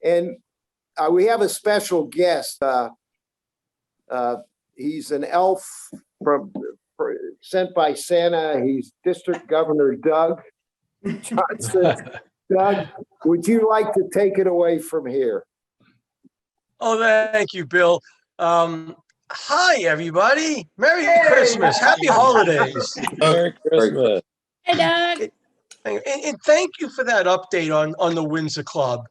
And we have a special guest. He's an elf sent by Santa. He's District Governor Doug Johnson. Doug, would you like to take it away from here? Oh, thank you, Bill. Hi, everybody. Merry Christmas. Happy holidays. Merry Christmas. Hey, Doug. And thank you for that update on the Windsor Club.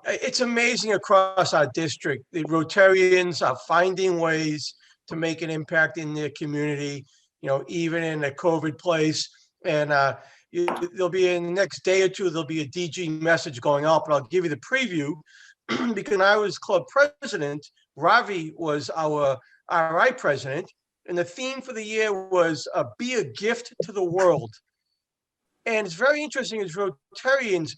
It's amazing across our district. The Rotarians are finding ways to make an impact in their community, even in a COVID place. And there'll be in the next day or two, there'll be a DG message going out, but I'll give you the preview. Because when I was club president, Ravi was our RI president, and the theme for the year was be a gift to the world. And it's very interesting as Rotarians,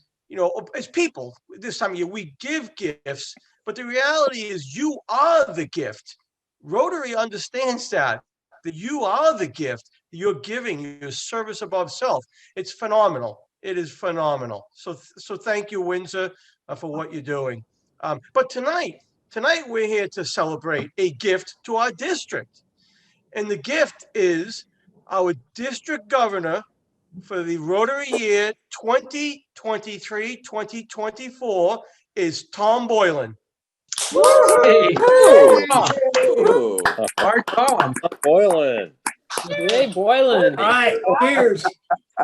as people, this time of year, we give gifts, but the reality is you are the gift. Rotary understands that you are the gift. You're giving, your service above self. It's phenomenal. It is phenomenal. So thank you, Windsor, for what you're doing. But tonight we're here to celebrate a gift to our district. And the gift is our district governor for the Rotary year 2023-2024 is Tom Boylan. Hey. Our Tom Boylan. Hey, Boylan. All right, cheers.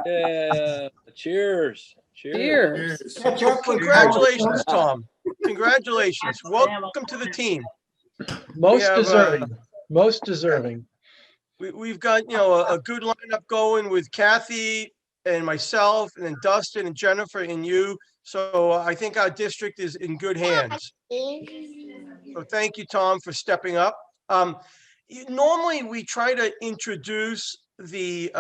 Yeah. Cheers. Cheers. Congratulations, Tom. Congratulations. Welcome to the team. Most deserving. We've got, a good lineup going with Kathy and myself and then Dustin and Jennifer and you. So I think our district is in good hands. So thank you, Tom, for stepping up. Normally we try to introduce the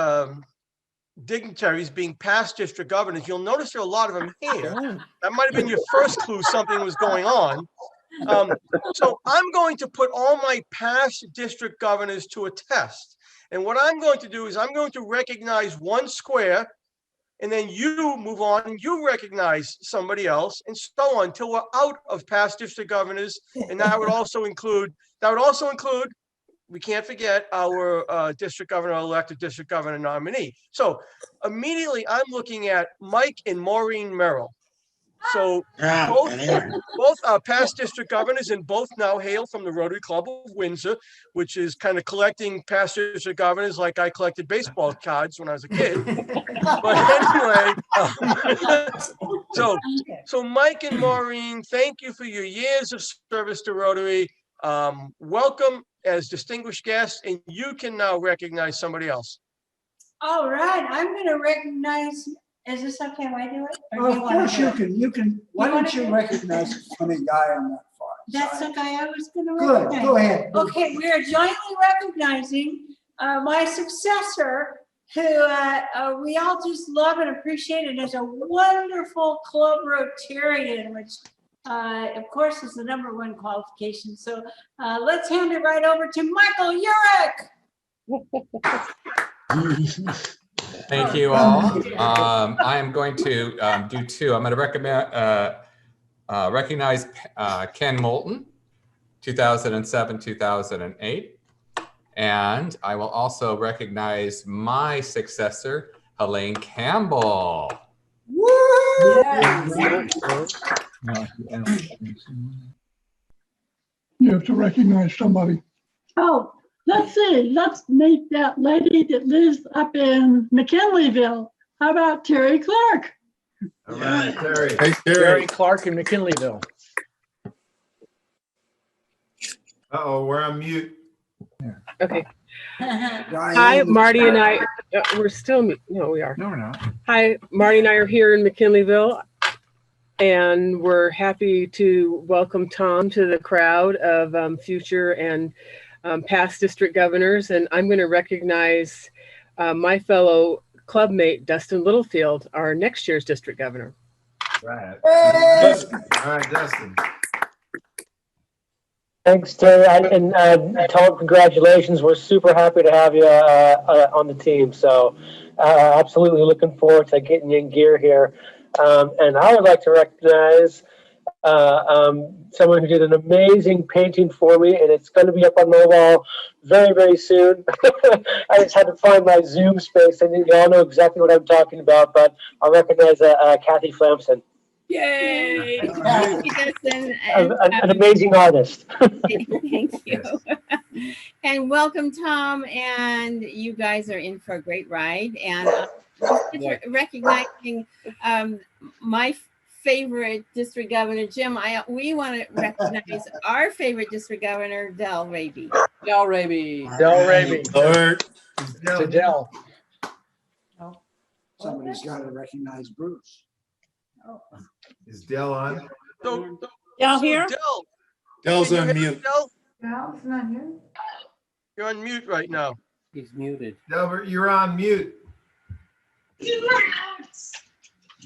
dignitaries being past district governors. You'll notice there are a lot of them here. That might have been your first clue something was going on. So I'm going to put all my past district governors to a test. And what I'm going to do is I'm going to recognize one square, and then you move on and you recognize somebody else, and so on until we're out of past district governors. And that would also include, we can't forget our district governor, elected district governor nominee. So immediately I'm looking at Mike and Maureen Merrill. So both are past district governors, and both now hail from the Rotary Club of Windsor, which is kind of collecting past district governors like I collected baseball cards when I was a kid. But anyway, so Mike and Maureen, thank you for your years of service to Rotary. Welcome as distinguished guests, and you can now recognize somebody else. All right, I'm going to recognize. Is this okay? Why do it? Of course you can. You can. Why don't you recognize the funny guy on that far side? That's the guy I was going to Good. recognize. Go ahead. Okay, we are jointly recognizing my successor, who we all just love and appreciate, and is a wonderful club Rotarian, which of course is the #1 qualification. So let's hand it right over to Michael Urich. Thank you all. I am going to do two. I'm going to recognize Ken Moulton, 2007-2008. And I will also recognize my successor, Helene Campbell. Woo! You have to recognize somebody. Oh, let's see. Let's meet that lady that lives up in McKinleyville. How about Terry Clark? All right, Terry. Hey, Terry Clark in McKinleyville. Uh-oh, we're on mute. Okay. Hi, Marty and I, we're still, no, we are. No, we're not. Hi, Marty and I are here in McKinleyville, and we're happy to welcome Tom to the crowd of future and past district governors. And I'm going to recognize my fellow clubmate, Dustin Littlefield, our next year's district governor. Right. All right, Dustin. Thanks, Terry, and Tom, congratulations. We're super happy to have you on the team. So absolutely looking forward to getting you in gear here. And I would like to recognize someone who did an amazing painting for me, and it's going to be up on my wall very, very soon. I just had to find my Zoom space, and you all know exactly what I'm talking about, but I'll recognize Kathy Flamson. Yay! An amazing artist. Thank you. And welcome, Tom. And you guys are in for a great ride. And recognizing my favorite district governor, Jim, we want to recognize our favorite district governor, Del Raby. Del Raby. Del Raby. Alert. To Del. Somebody's got to recognize Bruce. Is Dell on? Y'all here? Del, Dell's can you on hear mute. us, Del? No, it's not here. You're on mute right now. He's muted. Delbert, you're on mute.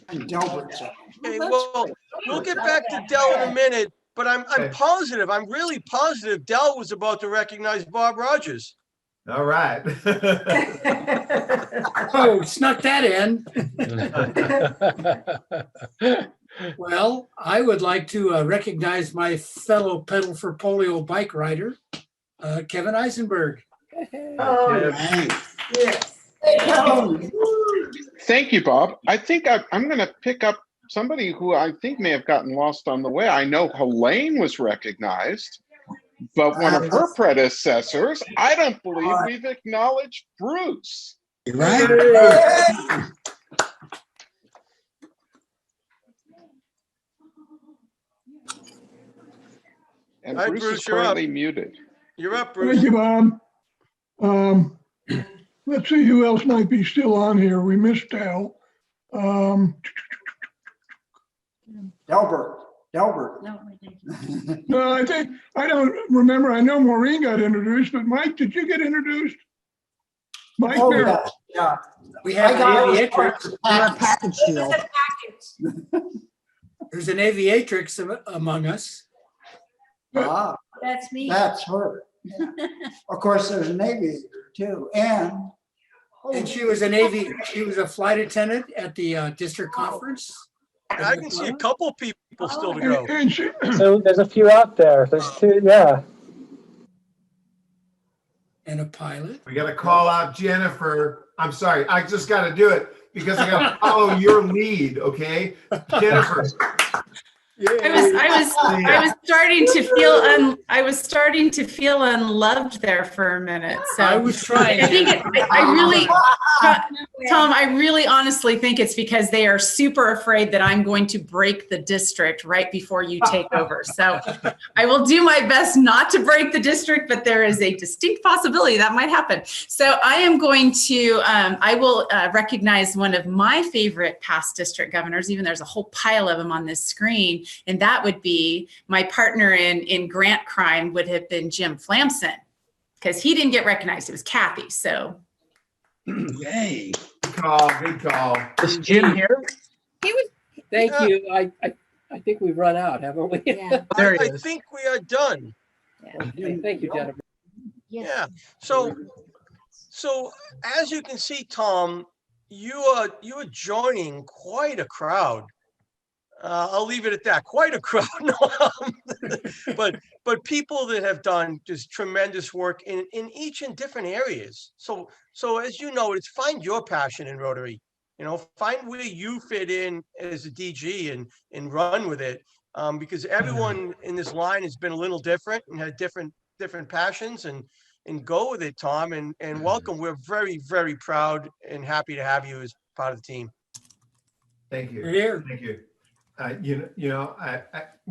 And Delbert's up. Okay, well, we'll get back to Del in a minute, but I'm positive, I'm really positive Del was about to recognize Bob Rogers. All right. Oh, snuck that in. Well, I would like to recognize my fellow Pedal for Polio bike rider, Kevin Eisenberg. Yes. Thank you, Bob. I think I'm going to pick up somebody who I think may have gotten lost on the way. I know Helene was recognized, but one of her predecessors, I don't believe we've acknowledged Bruce. Right? And All right, Bruce Bruce, is you're up. currently muted. You're up, Bruce. Thank you, Bob. Let's see who else might be still on here. We missed Del. Delbert. No, No, I don't remember. I know Maureen got introduced, but Mike, did you get introduced? Mike Oh, Merrill. yeah. We have an aviatrix. Package deal. There's an aviatrix among us. Ah, that's me. that's her. Of course, there's an aviator too, and she was a flight attendant at the district conference. I can see a couple people still to go. So there's a few out there. There's two, yeah. And a pilot. We got to call out Jennifer. I'm sorry. I just got to do it because I got to follow your lead. Okay, Jennifer. I was starting to feel unloved there for a minute. So I was trying. I think Tom, I really honestly think it's because they are super afraid that I'm going to break the district right before you take over. So I will do my best not to break the district, but there is a distinct possibility that might happen. So I am going to, I will recognize one of my favorite past district governors, even there's a whole pile of them on this screen. And that would be my partner in grant crime would have been Jim Flamson, because he didn't get recognized. It was Kathy. So, yay! Good call. Good call. Is Jim here? He was. Thank you. I think we've run out, haven't we? Yeah. There he I is. think we are done. Okay, thank you, Jennifer. Yeah. So as you can see, Tom, you are joining quite a crowd. I'll leave it at that. Quite a crowd. But people that have done just tremendous work in each in different areas. So as you know, it's find your passion in Rotary. You know, find where you fit in as a DG and run with it. Because everyone in this line has been a little different and had different passions and go with it, Tom. And welcome. We're very, very proud and happy to have you as part of the team. Thank you. You're here. Thank you. I'm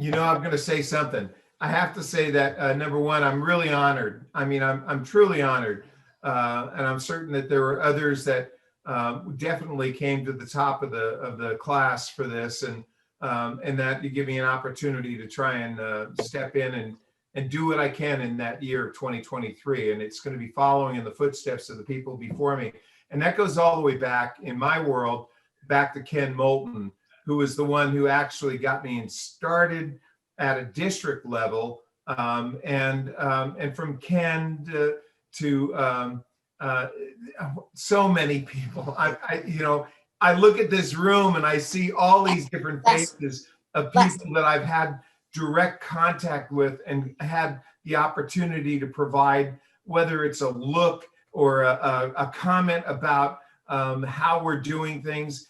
going to say something. I have to say that number one, I'm really honored. I mean, I'm truly honored, and I'm certain that there were others that definitely came to the top of the class for this, and that you give me an opportunity to try and step in and do what I can in that year of 2023, and it's going to be following in the footsteps of the people before me, and that goes all the way back in my world, back to Ken Moulton, who was the one who actually got me started at a district level, and from Ken to so many people. I look at this room and I see all these different faces of people that I've had direct contact with and had the opportunity to provide, whether it's a look or a comment about how we're doing things.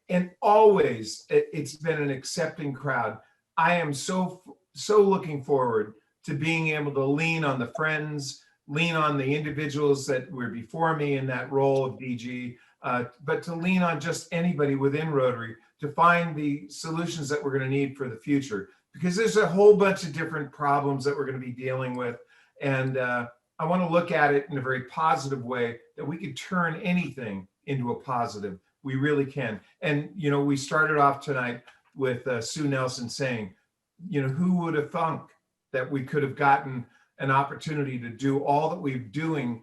And always it's been an accepting crowd. I am so looking forward to being able to lean on the friends, lean on the individuals that were before me in that role of DG, but to lean on just anybody within Rotary to find the solutions that we're going to need for the future. Because there's a whole bunch of different problems that we're going to be dealing with. And I want to look at it in a very positive way, that we could turn anything into a positive. We really can. And, you know, we started off tonight with Sue Nelson saying, you know, who would have thunk that we could have gotten an opportunity to do all that we're doing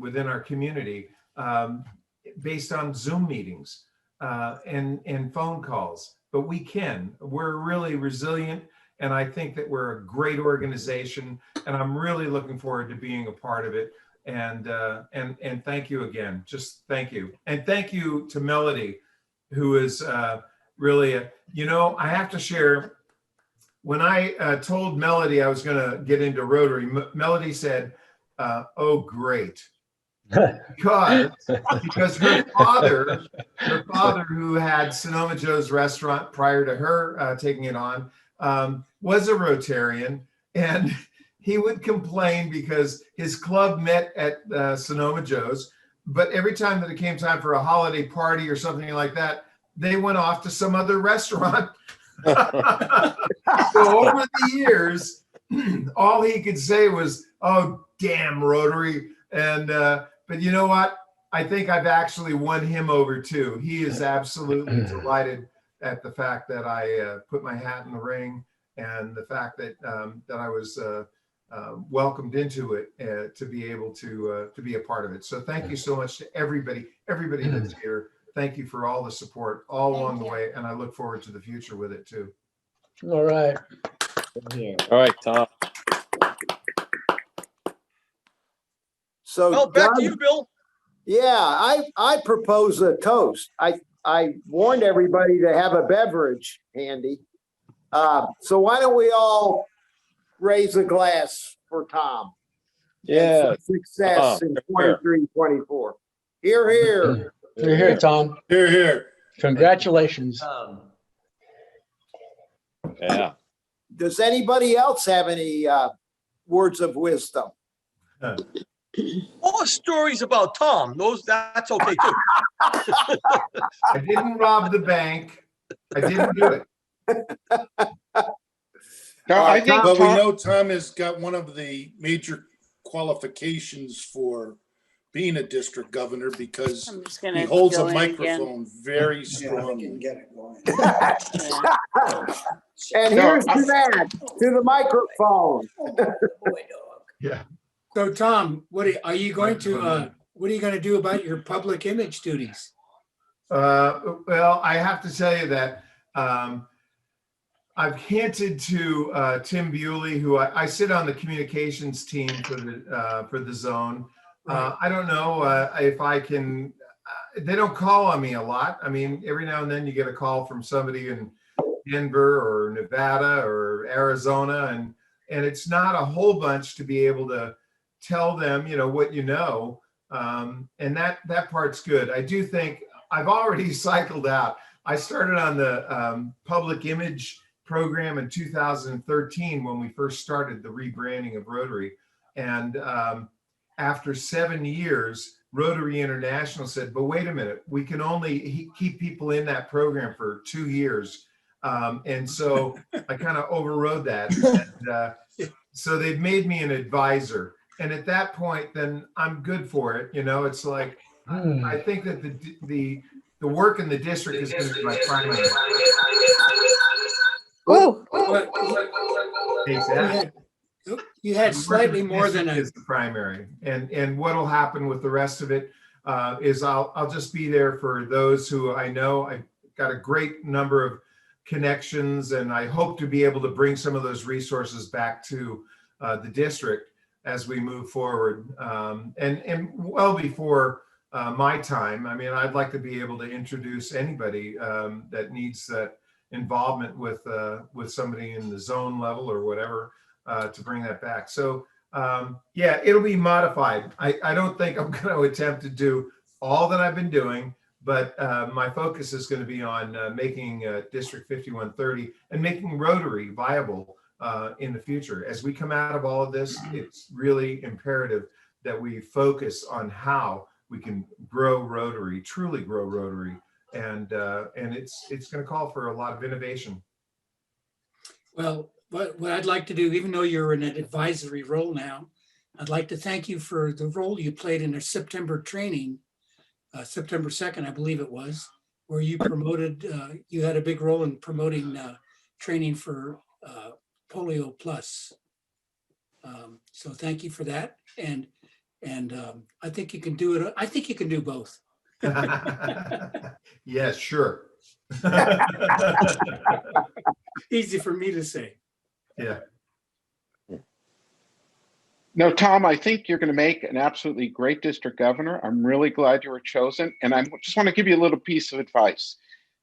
within our community based on Zoom meetings and phone calls. But we can. We're really resilient, and I think that we're a great organization, and I'm really looking forward to being a part of it. And thank you again. Just thank you. And thank you to Melody, who is really, you know, I have to share, when I told Melody I was going to get into Rotary, Melody said, oh, great. Because her father, who had Sonoma Joe's restaurant prior to her taking it on, was a Rotarian, and he would complain because his club met at Sonoma Joe's, but every time that it came time for a holiday party or something like that, they went off to some other restaurant. So over the years, all he could say was, "Oh, damn Rotary," and but you know what? I think I've actually won him over too. He is absolutely delighted at the fact that I put my hat in the ring, and the fact that that I was welcomed into it to be able to be a part of it. So thank you so much to everybody that's here. Thank you for all the support all along the way, and I look forward to the future with it too. All right. All right, Tom. So Well, back to Doug, you, Bill. yeah, I propose a toast. I warned everybody to have a beverage handy. So why don't we all raise a glass for Tom? Yeah. And for success in 23-24. Here, here. You're here, Tom. Here, here. Congratulations. Yeah. Does anybody else have any words of wisdom? All stories about Tom, that's okay too. I didn't rob the bank. I didn't do it. No, I think But we Tom, know Tom has got one of the major qualifications for being a district governor because I'm just gonna he holds go a in microphone very Yeah, I strongly. can get it going. And No, here's to that, to the microphone. Yeah. So Tom, what are you going to do about your public image duties? Well, I have to tell you that I've hinted to Tim Bewley, who I sit on the communications team for the zone. I don't know if I can. They don't call on me a lot. I mean, every now and then you get a call from somebody in Denver or Nevada or Arizona, and it's not a whole bunch to be able to tell them, you know, what you know, and that part's good. I do think I've already cycled out. I started on the public image program in 2013 when we first started the rebranding of Rotary, and after 7 years, Rotary International said, but wait a minute, we can only keep people in that program for 2 years. And so I kind of overrode that. And, so they've made me an advisor. And at that point, then I'm good for it. You know, it's like, I think that the work in the district is going to be my primary. Oh, Exactly. You had slightly more than a. Is the primary, and what will happen with the rest of it is I'll just be there for those who I know. I've got a great number of connections, and I hope to be able to bring some of those resources back to the district as we move forward. And well before my time, I mean, I'd like to be able to introduce anybody that needs that involvement with somebody in the zone level or whatever to bring that back. So yeah, it'll be modified. I don't think I'm going to attempt to do all that I've been doing, but my focus is going to be on making District 5130 and making Rotary viable in the future. As we come out of all of this, it's really imperative that we focus on how we can grow Rotary, truly grow Rotary, and it's going to call for a lot of innovation. Well, what I'd like to do, even though you're in an advisory role now, I'd like to thank you for the role you played in our September training, September 2nd, I believe it was, where you promoted, you had a big role in promoting training for Polio Plus. So thank you for that. And I think you can do it. I think you can do both. Yes, sure. Easy for me to say. Yeah. No, Tom, I think you're going to make an absolutely great district governor. I'm really glad you were chosen. And I just want to give you a little piece of advice.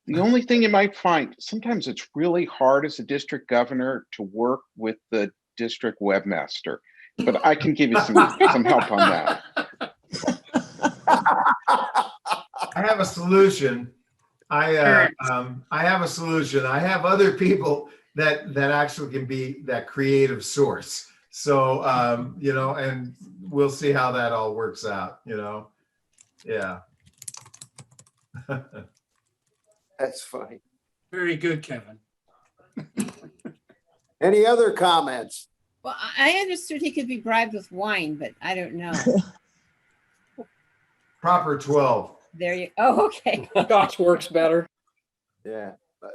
The only thing you might find, sometimes it's really hard as a district governor to work with the district webmaster, but I can give you some help on that. I have a solution. I have a solution. I have other people that actually can be that creative source. So, you know, and we'll see how that all works out, you know? Yeah. That's funny. Very good, Kevin. Any other comments? Well, I understood he could be bribed with wine, but I don't know. Proper 12. There you, oh, okay. Scotch works better. Yeah,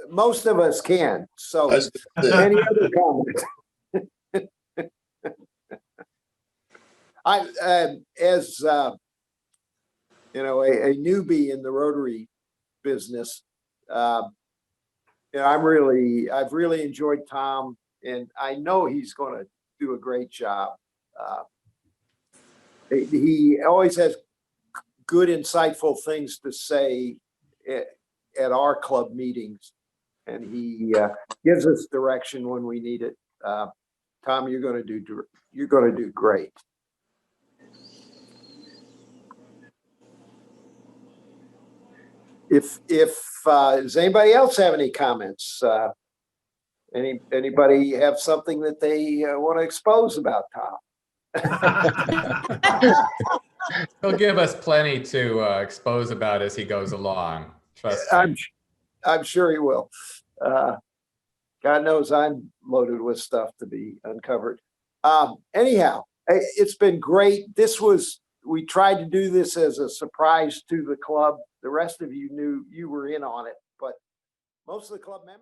most of us can. So any other comments? As you know, a newbie in the Rotary business, you know, I've really enjoyed Tom, and I know he's going to do a great job. He always has good, insightful things to say at our club meetings, and he gives us direction when we need it. Tom, you're going to do great. If does anybody else have any comments? Anybody have something that they want to expose about Tom? He'll give us plenty to expose about as he goes along. Trust me. I'm sure he will. God knows I'm loaded with stuff to be uncovered. Anyhow, it's been great. We tried to do this as a surprise to the club. The rest of you knew you were in on it, but most of the club members